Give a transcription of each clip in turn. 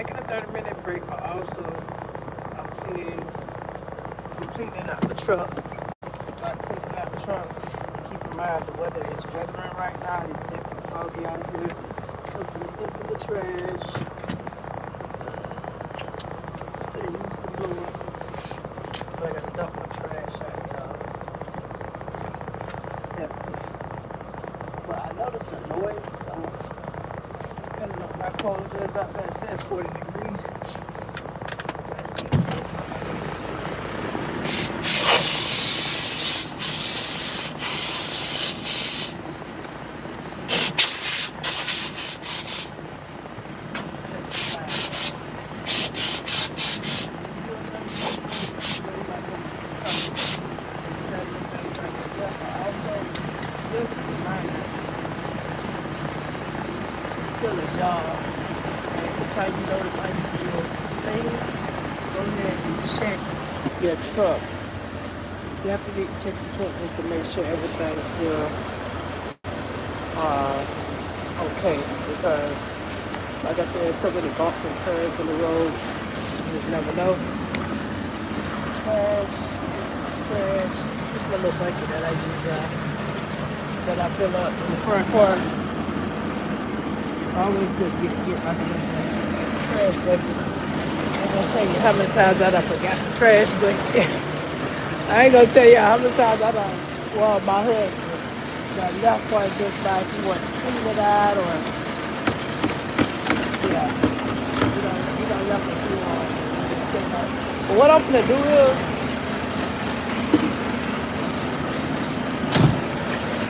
taking a 30-minute break, but also I'm cleaning out the truck. Like cleaning out the truck. And keep in mind the weather is weathering right now. It's definitely foggy out here. Empty the trash. Gonna use the blower. But I gotta dump my trash out, y'all. Definitely. But I noticed the noise, so depending on how cold it is out there, it says 40 degrees. Still a job. And every time you notice unusual things, go ahead and check your truck. You definitely need to check your truck just to make sure everything's still okay. Because, like I said, so many bumps and curves in the road. You just never know. Trash. Just my little bucket that I use that I fill up in the front part. It's always good to get my trash bucket. I ain't gonna tell you how many times I done forgot the trash bucket. I ain't gonna tell you how many times I done, well, my husband got left for it just by if you want to clean it out or, yeah, you don't left it too long. But what I'm gonna do is,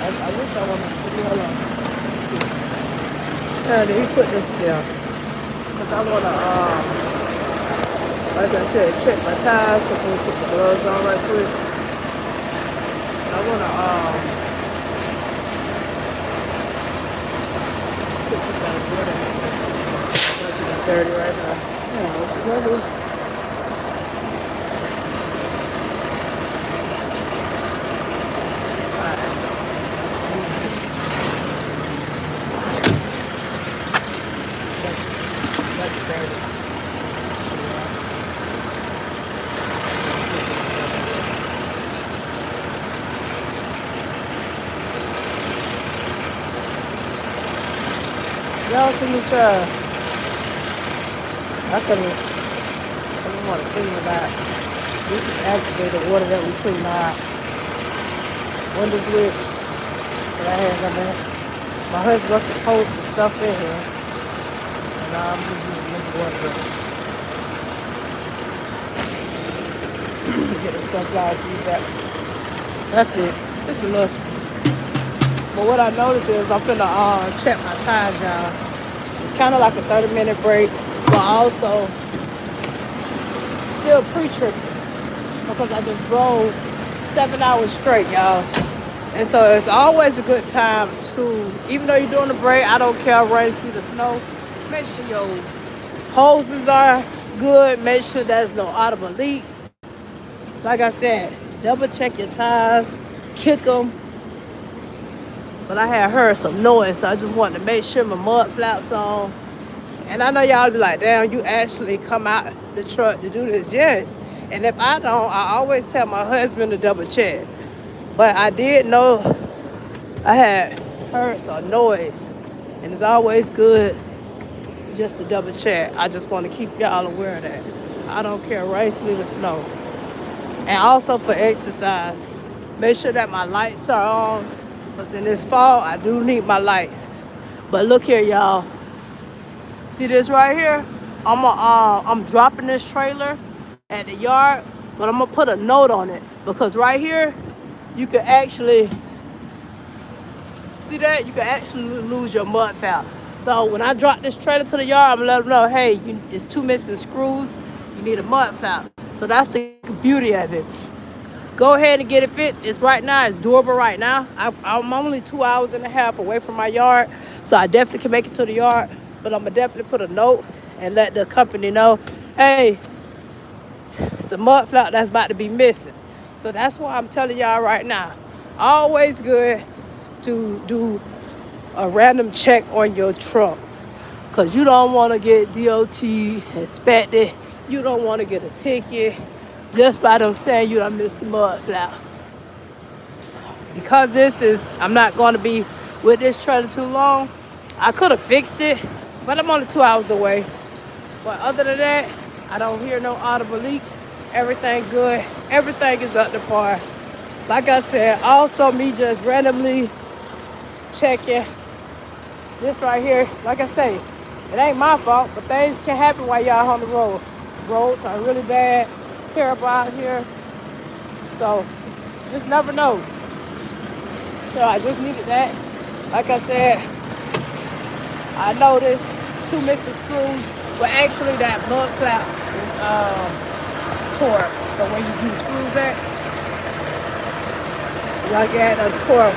I wish I wanted to put it on. Yeah, he put this there. Because I want to, like I said, check my tires. So I'm going to put the gloves on right quick. I want to put some kind of water in it. It's dirty right now. Yeah, what's the matter? Y'all see me try. I couldn't want to clean it out. This is actually the water that we clean out windows with that I had on there. My husband must have posted some stuff in here. And I'm just using this water to get the sunflower seeds back. That's it. Just a little. But what I noticed is I'm finna check my tires, y'all. It's kind of like a 30-minute break, but also still pre-tripping because I just drove 7 hours straight, y'all. And so it's always a good time to, even though you're doing a break, I don't care, rain, sleet, or snow, make sure your hoses are good, make sure there's no audible leaks. Like I said, double check your tires, kick them. But I had heard some noise, so I just wanted to make sure my mud flaps on. And I know y'all be like, damn, you actually come out the truck to do this. Yes. And if I don't, I always tell my husband to double check. But I did know I had heard some noise. And it's always good just to double check. I just want to keep y'all aware of that. I don't care, rain, sleet, or snow. And also for exercise, make sure that my lights are on. Because in this fall, I do need my lights. But look here, y'all. See this right here? I'm dropping this trailer at the yard, but I'm going to put a note on it. Because right here, you can actually, see that? You can actually lose your mud flap. So when I drop this trailer to the yard, I'm going to let them know, hey, it's 2 missing screws. You need a mud flap. So that's the beauty of it. Go ahead and get it fixed. It's right now. It's doable right now. I'm only 2.5 hours away from my yard, so I definitely can make it to the yard. But I'm going to definitely put a note and let the company know, hey, it's a mud flap that's about to be missing. So that's why I'm telling y'all right now. Always good to do a random check on your truck. because you don't want to get DOT inspected. You don't want to get a ticket just by them saying you done missed the mud flap. Because I'm not going to be with this trailer too long. I could have fixed it, but I'm only 2 hours away. But other than that, I don't hear no audible leaks. Everything good. Everything is up to par. Like I said, also me just randomly checking this right here. Like I say, it ain't my fault, but things can happen while y'all on the road. Roads are really bad, terrible out here. So, just never know. So I just needed that. Like I said, I noticed 2 missing screws. Well, actually that mud flap was tore. So where you do screws at, like at a tore.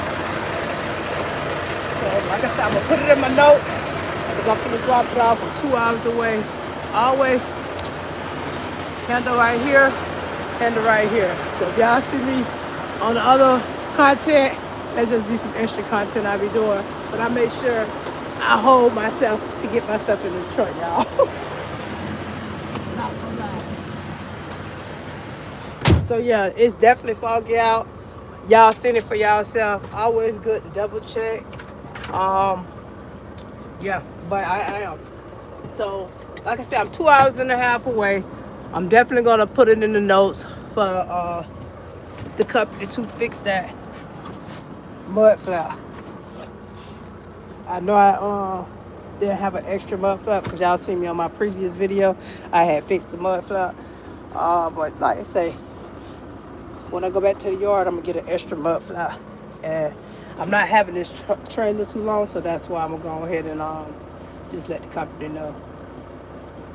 So like I said, I'm gonna put it in my notes because I'm gonna drop it off. I'm 2 hours away. Always handle right here, handle right here. So if y'all see me on the other content, that'll just be some extra content I be doing. But I make sure I hold myself to get myself in this truck, y'all. Not gonna lie. So yeah, it's definitely foggy out. Y'all seen it for y'allself. Always good to double check. Yeah, but I am. So like I said, I'm 2 hours and a half away. I'm definitely gonna put it in the notes for the company to fix that mud flap. I know I didn't have an extra mud flap because y'all seen me on my previous video. I had fixed the mud flap. But like I say, when I go back to the yard, I'm gonna get an extra mud flap. And I'm not having this trailer too long, so that's why I'm gonna go ahead and just let the company know.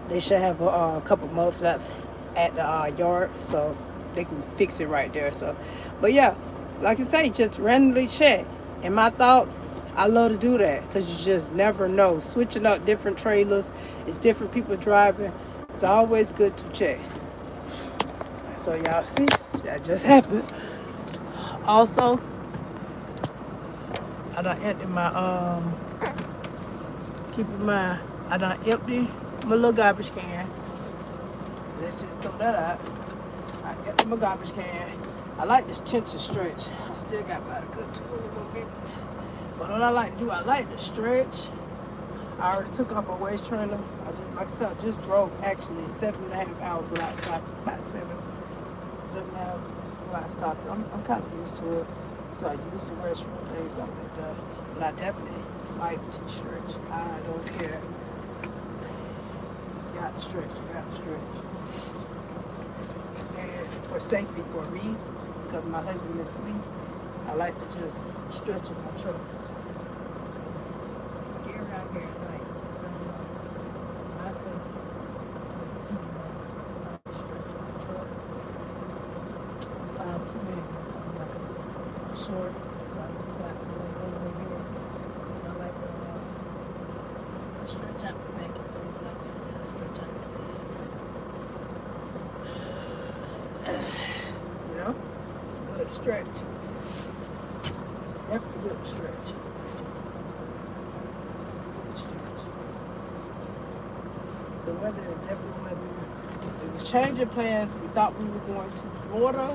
They should have a couple mud flaps at the yard, so they can fix it right there. So, but yeah, like I say, just randomly check. In my thoughts, I love to do that because you just never know. Switching up different trailers, it's different people driving. It's always good to check. So y'all see, that just happened. Also, I done empty my keep in mind, I done empty my little garbage can. Let's just throw that out. I empty my garbage can. I like this tension stretch. I still got about a good 20 more minutes. But what I like to do, I like to stretch. I already took off my waist trainer. I just, like I said, I just drove actually 7.5 hours without stopping. About 7.5 without stopping. I'm kind of used to it. So I use the restroom, things like that. But I definitely like to stretch. I don't care. You got to stretch, you got to stretch. And for safety for me, because my husband is asleep, I like to just stretch in my truck. It's scary out here at night. So myself as a female, I like to stretch in my truck. I'm 5'2", so I'm like I'm short, so I got some leg over here. I like to stretch out the back and things like that. Stretch out the legs. You know, it's a good stretch. Definitely good stretch. The weather is definitely weather. It was changing plans. We thought we were going to Florida,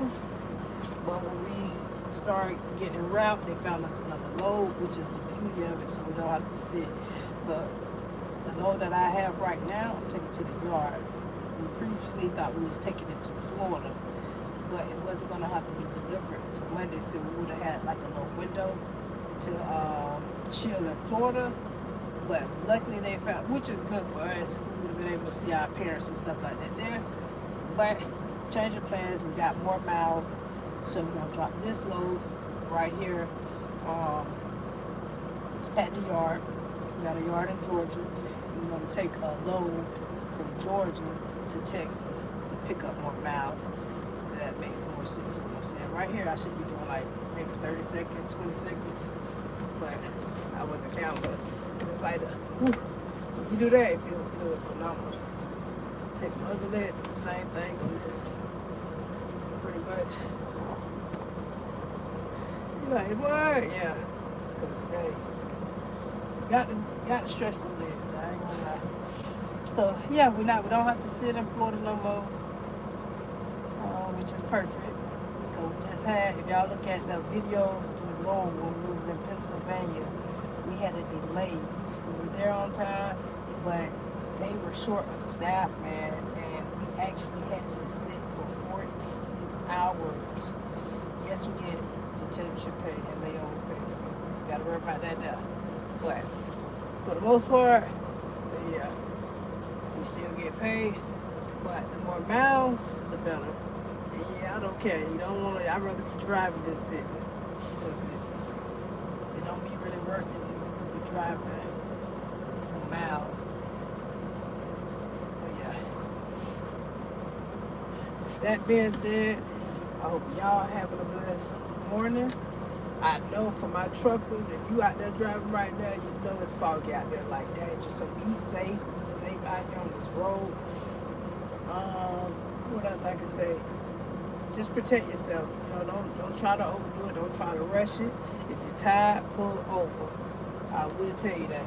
but when we started getting en route, they found us another load, which is the beauty of it, so we don't have to sit. But the load that I have right now, I'm taking to the yard. We previously thought we was taking it to Florida, but it wasn't going to have to be delivered to Monday, so we would have had like a little window to chill in Florida. But luckily they found, which is good for us, we would have been able to see our parents and stuff like that there. But change of plans, we got more miles, so we're going to drop this load right here at the yard. We got a yard in Georgia. We're going to take a load from Georgia to Texas to pick up more miles. That makes more sense, what I'm saying. Right here, I should be doing like maybe 30 seconds, 20 seconds, but I wasn't counting. But just like when you do that, it feels good, phenomenal. Take my other leg, do the same thing on this, pretty much. You're like, what? Yeah, because hey, got to stretch the legs. I ain't So yeah, we don't have to sit in Florida no more, which is perfect. Because we just had, if y'all look at the videos below when we was in Pennsylvania, we had a delay. We were there on time, but they were short of staff, man, and we actually had to sit for 14 hours. Yes, we get the temperature pay and layover pay, so you gotta worry about that now. But for the most part, yeah, we still get paid, but the more miles, the better. And yeah, I don't care. You don't want to. I'd rather be driving than sitting. It don't be really worth it when you could be driving the miles. But yeah. That being said, I hope y'all having a blessed morning. I know for my truckers, if you out there driving right now, you know it's foggy out there like that. Just so be safe out here on this road. What else I can say? Just protect yourself. You know, don't try to overdo it. Don't try to rush it. If you're tired, pull over. I will tell you that.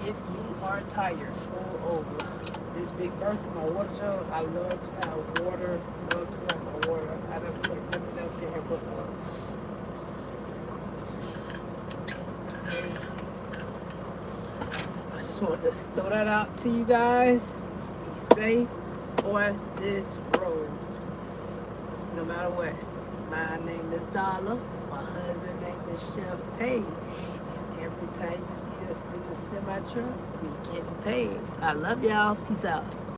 If you are tired, pull over. This Big Bertha, my water jug, I love to have water. Love to have my water. I never put nothing else in here but water. I just wanted to throw that out to you guys. Be safe on this road, no matter what. My name is Dollar. My husband's name is ChefPaid. And every time you see us in the semi truck, we getting paid. I love y'all. Peace out.